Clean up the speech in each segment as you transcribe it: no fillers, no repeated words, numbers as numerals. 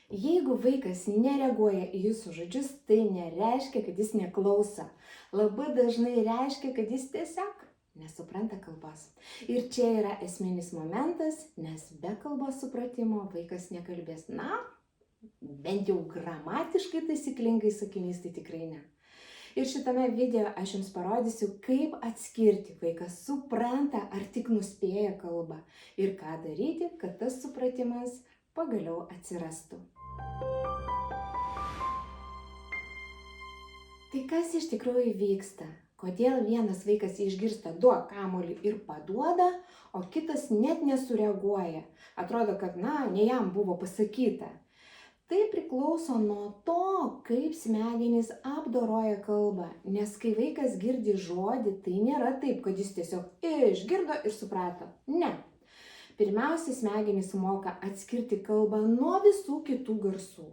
Jeigu vaikas nereaguoja į jūsų žodžius, tai nereiškia, kad jis neklauso. Labai dažnai reiškia, kad jis tiesiog nesupranta kalbos. Ir čia yra esminis momentas, nes be kalbos supratimo vaikas nekalbės. Na, bent jau gramatiškai taisyklingai sakinys tai tikrai ne. Ir šitame video aš jums parodysiu, kaip atskirti vaikas supranta ar tik nuspėja kalbą ir ką daryti, kad tas supratimas pagaliau atsirastų. Tai kas iš tikrųjų vyksta? Kodėl vienas vaikas išgirsta duok kamuolį ir paduoda, o kitas net nesureaguoja? Atrodo, kad ne jam buvo pasakyta. Tai priklauso nuo to, kaip smegenys apdoroja kalbą, nes kai vaikas girdi žodį, tai nėra taip, kad jis tiesiog išgirdo ir suprato. Ne. Pirmiausia, smegenys moka atskirti kalbą nuo visų kitų garsų.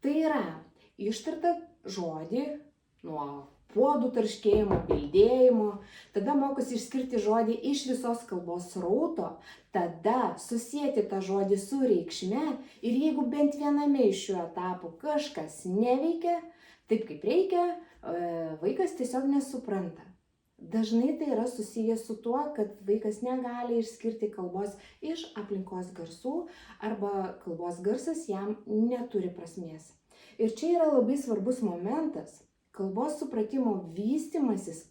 Tai yra ištartą žodį nuo puodų tarškėjimo, bildėjimo, tada mokosi išskirti žodį iš visos kalbos srauto, tada susieti tą žodį su reikšme ir jeigu bent viename iš šių etapų kažkas neveikia taip kaip reikia, vaikas tiesiog nesupranta. Dažnai tai yra susijęs su tuo, kad vaikas negali išskirti kalbos iš aplinkos garsų arba kalbos garsas jam neturi prasmės. Ir čia yra labai svarbus momentas. Kalbos supratimo vystymasis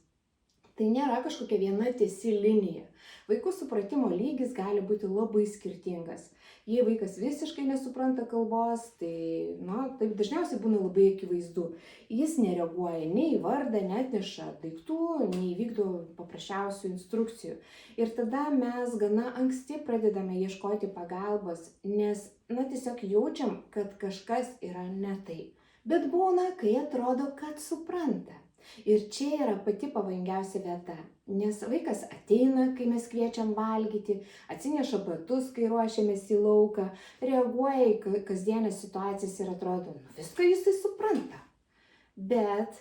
tai nėra kažkokia viena tiesi linija. Vaikų supratimo lygis gali būti labai skirtingas. Jei vaikas visiškai nesupranta kalbos, tai taip dažniausiai būna labai akivaizdu. Jis nereaguoja nei į vardą, neatneša daiktų, nei vykdo paprasčiausių instrukcijų. Ir tada mes gana anksti pradedame ieškoti pagalbos, nes tiesiog jaučiam, kad kažkas yra ne taip. Bet būna, kai atrodo, kad supranta. Ir čia yra pati pavojingiausia vieta, nes vaikas ateina, kai mes kviečiam valgyti, atsineša batus, kai ruošiamės į lauką, reaguoja į kasdienės situacijas ir atrodo, viską jisai supranta. Bet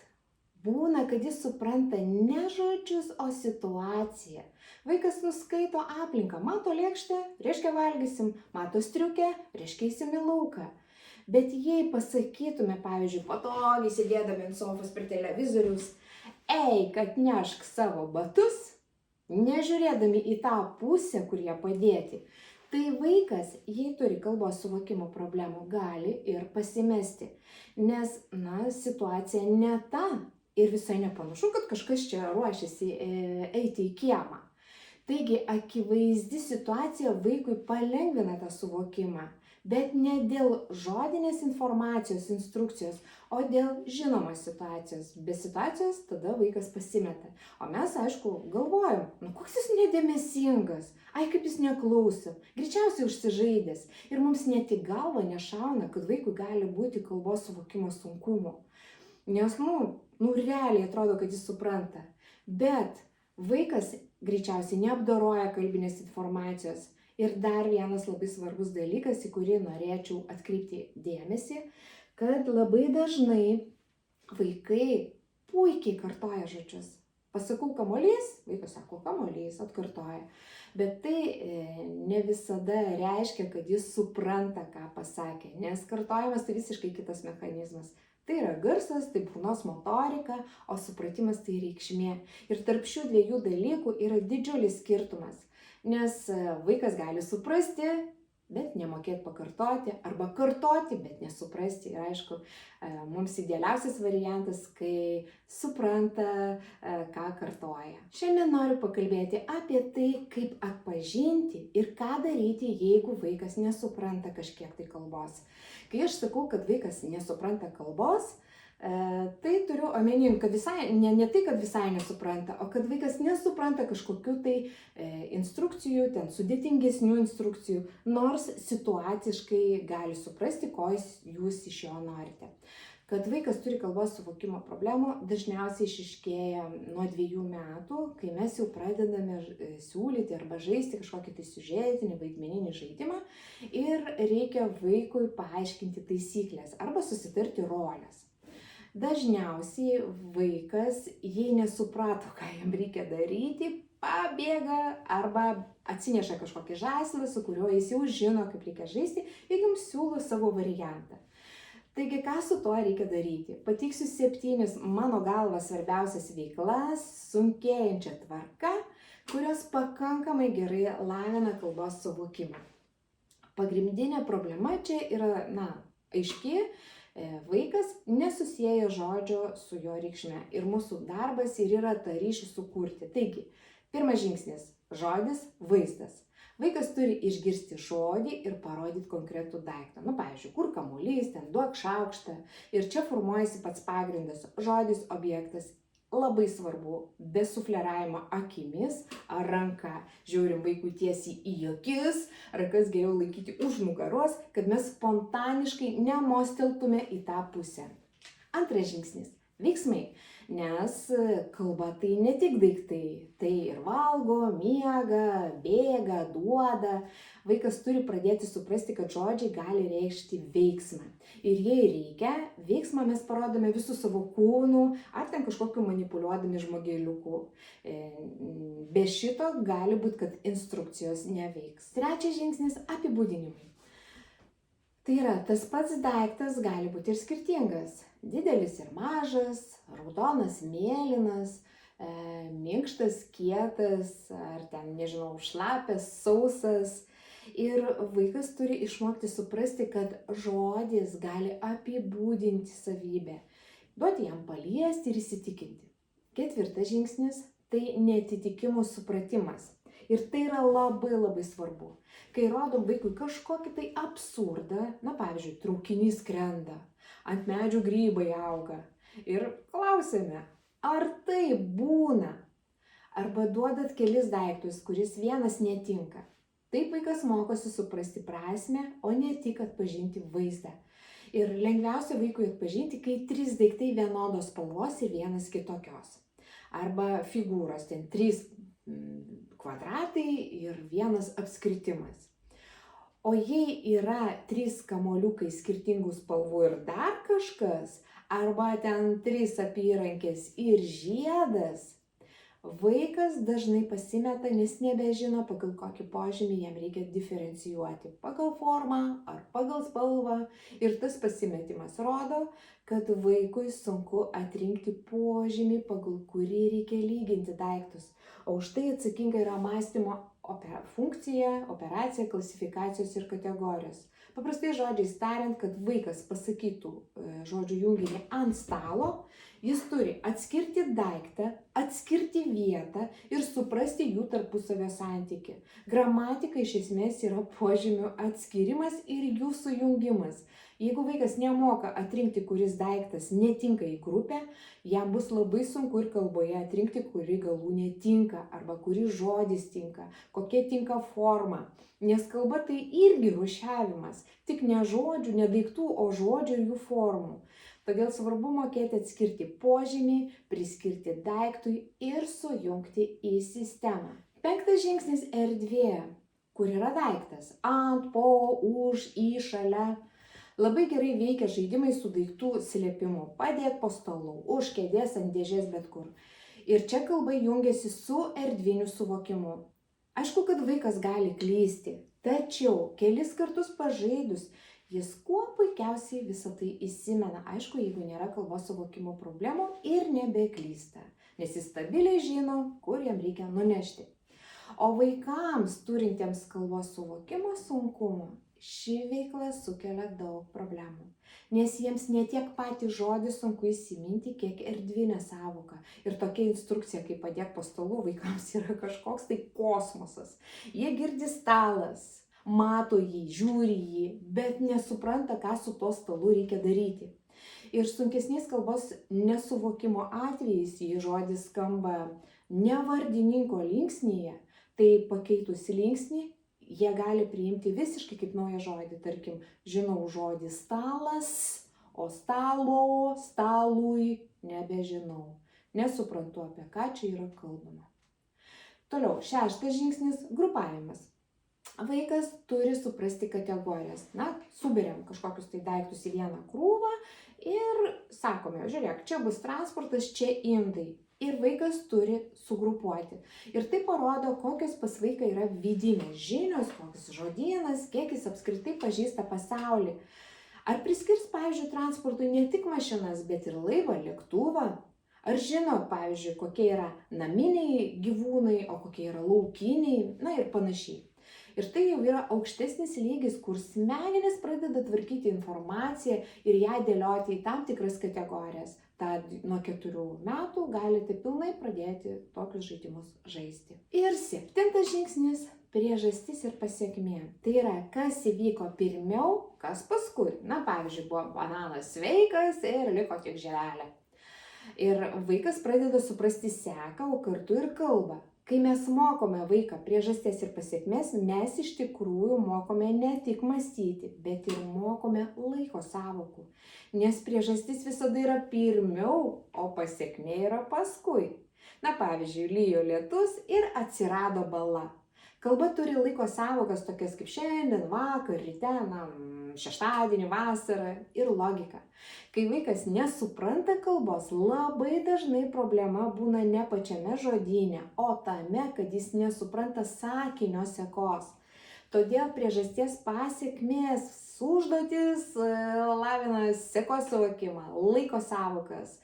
būna, kad jis supranta ne žodžius, o situaciją. Vaikas nuskaito aplinką, mato lėkštę, reiškia valgysim, mato striukę, reiškia eisim į lauką. Bet jei pasakytume, pavyzdžiui, patogiai sėdėdami ant sofos prie televizoriaus, eik atnešk savo batus, nežiūrėdami į tą pusę, kur jie padėti, tai vaikas, jei turi kalbos suvokimo problemų, gali ir pasimesti. Nes, situacija ne ta ir visai nepanašu, kad kažkas čia ruošiasi eiti į kiemą. Taigi, akivaizdi situacija vaikui palengvina tą suvokimą. Bet ne dėl žodinės informacijos, instrukcijos, o dėl žinomos situacijos. Be situacijos tada vaikas pasimeta. O mes, aišku, galvojam, koks jis nedėmesingas, kaip jis neklauso, greičiausiai užsižaidęs. Ir mums net į galvą nešauna, kad vaikui gali būti kalbos suvokimo sunkumų. Nes, realiai atrodo, kad jis supranta. Bet vaikas greičiausiai neapdoroja kalbinės informacijos. Ir dar vienas labai svarbus dalykas, į kurį norėčiau atkreipti dėmesį, kad labai dažnai vaikai puikiai kartoja žodžius. Pasakau kamuolys, vaikas sako kamuolys, atkartoja. Bet tai ne visada reiškia, kad jis supranta, ką pasakė, nes kartojimas tai visiškai kitas mechanizmas. Tai yra garsas, tai burnos motorika, o supratimas tai reikšmė. Ir tarp šių dviejų dalykų yra didžiulis skirtumas. Nes vaikas gali suprasti, bet nemokėti pakartoti, arba kartoti, bet nesuprasti. Ir aišku, mums idealiausias variantas, kai supranta, ką kartoja. Šiandien noriu pakalbėti apie tai, kaip atpažinti ir ką daryti, jeigu vaikas nesupranta kažkiek tai kalbos. Kai aš sakau, kad vaikas nesupranta kalbos, tai turiu omenin, kad ne tai, kad visai nesupranta, o kad vaikas nesupranta kažkokių tai instrukcijų, ten sudėtingesnių instrukcijų, nors situaciškai gali suprasti, ko jūs iš jo norite. Kad vaikas turi kalbos suvokimo problemų, dažniausiai išryškėja nuo 2 metų, kai mes jau pradedame siūlyti arba žaisti kažkokį tai siužetinį vaidmeninį žaidimą ir reikia vaikui paaiškinti taisyklės arba susitarti roles. Dažniausiai vaikas, jei nesuprato, ką jam reikia daryti, pabėga arba atsineša kažkokį žaislą, su kuriuo jis jau žino, kaip reikia žaisti ir jums siūlo savo variantą. Taigi, ką su tuo reikia daryti? Pateiksiu 7 mano galva svarbiausias veiklas, sunkėjančią tvarką, kurios pakankamai gerai lavina kalbos suvokimą. Pagrindinė problema čia yra, aiški, vaikas nesusieja žodžio su jo reikšme ir mūsų darbas ir yra tą ryšį sukurti. Taigi, pirmas žingsnis – žodis, vaizdas. Vaikas turi išgirsti žodį ir parodyti konkretų daiktą. Pavyzdžiui, kur kamuolys, ten duok šaukštą. Ir čia formuojasi pats pagrindas – žodis, objektas. Labai svarbu, be sufleravimo akimis ar ranka. Žiūrim vaikui tiesiai į akis, rankas geriau laikyti už nugaros, kad mes spontaniškai nemosteltume į tą pusę. Antras žingsnis – veiksmai. Nes kalba tai ne tik daiktai, tai ir valgo, miega, bėga, duoda. Vaikas turi pradėti suprasti, kad žodžiai gali reikšti veiksmą. Ir jei reikia, veiksmą mes parodome visų savo kūnų, ar ten kažkokiu manipuliuodami žmogėliuku. Be šito gali būti, kad instrukcijos neveiks. Trečias žingsnis – apibūdinimai. Tai yra, tas pats daiktas gali būti ir skirtingas. Didelis ir mažas, raudonas, mėlynas, minkštas, kietas, ar ten, šlapias, sausas. Ir vaikas turi išmokti suprasti, kad žodis gali apibūdinti savybę, duoti jam paliesti ir įsitikinti. Ketvirtas žingsnis – tai neatitikimų supratimas. Ir tai yra labai labai svarbu. Kai rodom vaikui kažkokį tai absurdą, pavyzdžiui, traukinys skrenda, ant medžių grybai auga ir klausėme, ar tai būna? Arba duodat kelis daiktus, kuris vienas netinka. Taip vaikas mokosi suprasti prasmę, o ne tik atpažinti vaizdą. Ir lengviausia vaikui atpažinti, kai 3 daiktai vienodos spalvos ir vienas kitokios. Arba figūros, ten 3 kvadratai ir vienas apskritimas. O jei yra 3 kamuoliukai skirtingų spalvų ir dar kažkas, arba ten 3 apyrankės ir žiedas, vaikas dažnai pasimeta, nes nebežino, pagal kokį požymį jam reikia diferencijuoti. Pagal formą ar pagal spalvą. Ir tas pasimetimas rodo, kad vaikui sunku atrinkti požymį, pagal kurį reikia lyginti daiktus. O už tai atsakinga yra mąstymo funkcija, operacija, klasifikacijos ir kategorijos. Paprastai žodžiais tariant, kad vaikas pasakytų žodžių junginį ant stalo, jis turi atskirti daiktą, atskirti vietą ir suprasti jų tarpusavio santykį. Gramatika iš esmės yra požymių atskirimas ir jų sujungimas. Jeigu vaikas nemoka atrinkti, kuris daiktas netinka į grupę, jam bus labai sunku ir kalboje atrinkti, kuri galūnė tinka arba kuris žodis tinka, kokia tinka forma. Nes kalba tai irgi rūšiavimas, tik ne žodžių, ne daiktų, o žodžių ir jų formų. Todėl svarbu mokėti atskirti požymį, priskirti daiktui ir sujungti į sistemą. 5 žingsnis – erdvė, kur yra daiktas – ant, po, už, į, šalia. Labai gerai veikia žaidimai su daiktų slėpimu. Padėk po stalu, už kėdės, ant dėžės, bet kur. Ir čia kalba jungiasi su erdviniu suvokimu. Aišku, kad vaikas gali klysti, tačiau kelis kartus pažaidus, jis kuo puikiausiai visą tai įsimena. Aišku, jeigu nėra kalbos suvokimo problemų ir nebeklysta, nes jis stabiliai žino, kur jam reikia nunešti. O vaikams, turintiems kalbos suvokimo sunkumų, ši veikla sukelia daug problemų, nes jiems ne tiek patį žodį sunku įsiminti, kiek erdvinę sąvoką. Ir tokia instrukcija, kaip padėk po stalu, vaikams yra kažkoks tai kosmosas. Jie girdi stalas, mato jį, žiūri jį, bet nesupranta, ką su tuo stalu reikia daryti. Ir sunkesnės kalbos nesuvokimo atvejais, jei žodis skamba ne vardininko linksnyje, tai pakeitus linksnį, jie gali priimti visiškai kaip naują žodį. Tarkim, žinau žodį stalas, o stalo, stalui nebežinau. Nesuprantu, apie ką čia yra kalbama. Toliau, 6 žingsnis – grupavimas. Vaikas turi suprasti kategorijas. Suberiam kažkokius tai daiktus į vieną krūvą Ir sakome, žiūrėk, čia bus transportas, čia indai. Ir vaikas turi sugrupuoti. Ir tai parodo, kokios pas vaiką yra vidinės žinios, koks žodynas, kiek jis apskritai pažįsta pasaulį. Ar priskirs, pavyzdžiui, transportui ne tik mašinas, bet ir laivą, lėktuvą? Ar žino, pavyzdžiui, kokie yra naminiai gyvūnai, o kokie yra laukiniai, na ir panašiai. Ir tai jau yra aukštesnis lygis, kur smegenys pradeda tvarkyti informaciją ir ją dėlioti į tam tikras kategorijas. Tad nuo 4 metų galite pilnai pradėti tokius žaidimus žaisti. Ir 7 žingsnis – priežastis ir pasekmė. Tai yra, kas įvyko pirmiau, kas paskui. Na, pavyzdžiui, buvo bananas sveikas ir liko tik žievelė. Ir vaikas pradeda suprasti seką, o kartu ir kalbą. Kai mes mokome vaiką priežasties ir pasekmės, mes iš tikrųjų mokome ne tik mąstyti, bet ir mokome laiko sąvokų. Nes priežastis visada yra pirmiau, o pasekmė yra paskui. Na, pavyzdžiui, lyjo lietus ir atsirado bala. Kalba turi laiko sąvokas tokias kaip šiandien, vakar, ryte, šeštadienį, vasarą ir logika. Kai vaikas nesupranta kalbos, labai dažnai problema būna ne pačiame žodyne, o tame, kad jis nesupranta sakinio sekos. Todėl priežasties pasekmės užduotis lavina sekos suvokimą, laiko sąvokas,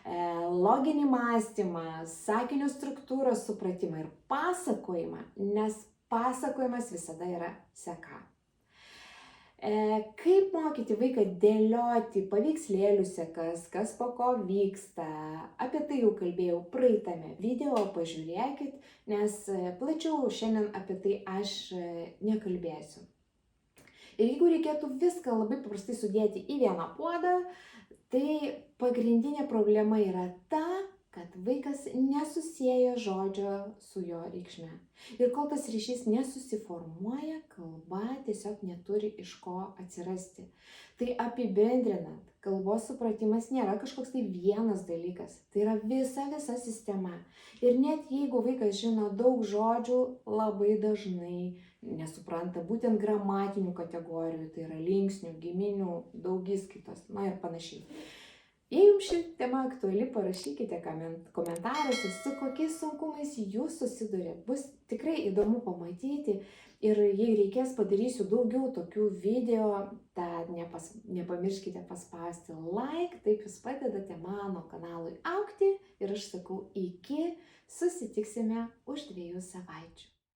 loginį mąstymą, sakinio struktūros supratimą ir pasakojimą, nes pasakojimas visada yra seka. Kaip mokyti vaiką dėlioti paveikslėlių sekas, kas po ko vyksta, apie tai jau kalbėjau praeitame video, pažiūrėkit, nes plačiau šiandien apie tai aš nekalbėsiu. Ir jeigu reikėtų viską labai paprastai sudėti į vieną puodą, tai pagrindinė problema yra ta, kad vaikas nesusieja žodžio su jo reikšme. Ir kol tas ryšys nesusiformuoja, kalba tiesiog neturi iš ko atsirasti. Tai apibendrinant, kalbos supratimas nėra kažkoks tai vienas dalykas, tai yra visa sistema. Ir net jeigu vaikas žino daug žodžių, labai dažnai nesupranta būtent gramatinių kategorijų, tai yra linksnių, giminių, daugiskaitos, na ir panašiai. Jei jums ši tema aktuali, parašykite komentaruose, su kokiais sunkumais jūs susidurėte. Bus tikrai įdomu pamatyti ir jei reikės, padarysiu daugiau tokių video, tad nepamirškite paspausti like, taip jūs padedate mano kanalui augti ir aš sakau iki, susitiksime už 2 savaičių.